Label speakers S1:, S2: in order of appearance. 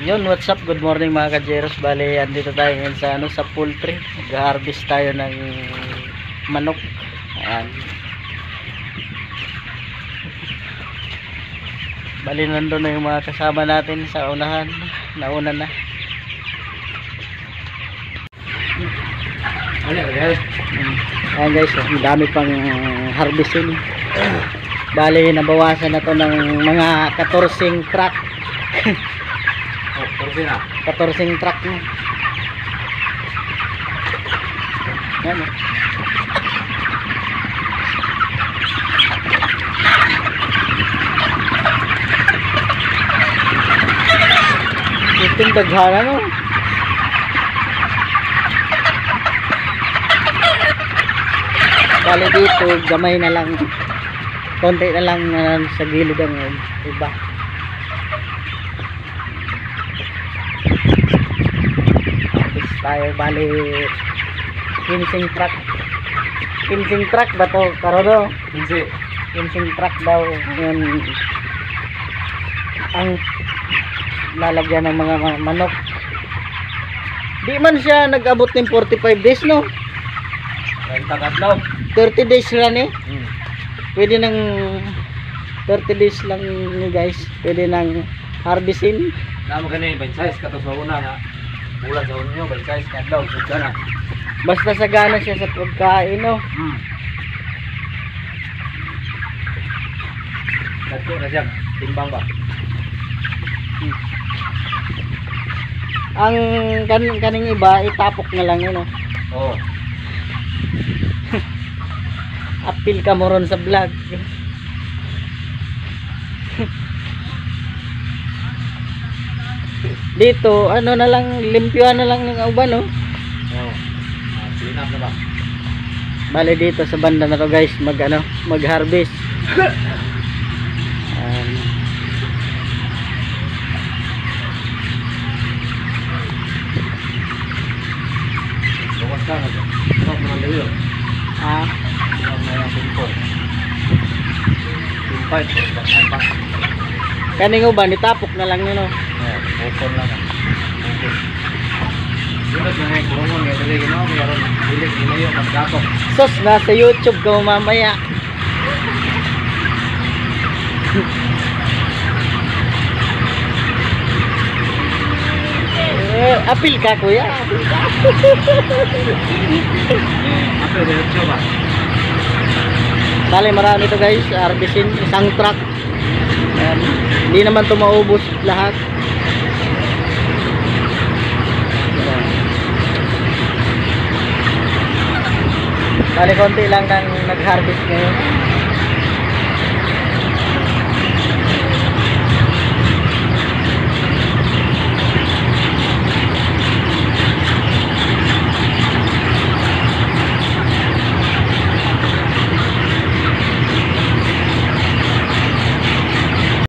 S1: Yun, what's up? Good morning mga kajeros. Bale, andito tayo ngayon sa sa poultry. Mag-harvest tayo ng manok. Ayan. Bale, nandun na yung mga kasama natin sa unahan. Nauna na. Ayan guys, ang dami pang harvesting. Bale, nabawasan na to ng mga 14 truck. 14 truck na. Yan o. Itong daghana no. Bali dito, gamay na lang. Konti na lang sa gilid ang iba. Tayo bali 15 truck. 15 truck ba to? Karodo? 15 truck daw. Yan ang lalagyan ng mga manok. Di man siya nag-abot ng 45 days no? 30 days lang eh. Pwede nang 30 days lang ni guys. Pwede nang harvestin.
S2: Namo gani ben size kato sa una nga. Bulan sa unyo ben size kadlaw sugana.
S1: Basta sagana siya sa pagkain no.
S2: Dagko na siya timbang ba.
S1: Ang kaning iba itapok na lang yun no.
S2: Oo.
S1: Apil ka mo ron sa vlog. Dito ano na lang, limpyuhan na lang ng uban no.
S2: Oo. Sinap na ba?
S1: Bale dito sa banda na to guys, mag-harvest.
S2: Bawas ka na. Stop na lang yun.
S1: Kaning uban itapok na lang yun no.
S2: Bukon lang. Yun at mga kurungon nga dali ginawa mayroon bilik inayo magdapok.
S1: Sos nasa YouTube ka mamaya. Apil ka kuya. Apil ka.
S2: Apil sa YouTube ba?
S1: Bale marami to guys, harvestin isang truck. Ayan. Hindi naman to maubos lahat. Bale konti lang nang nag-harvest ngayon.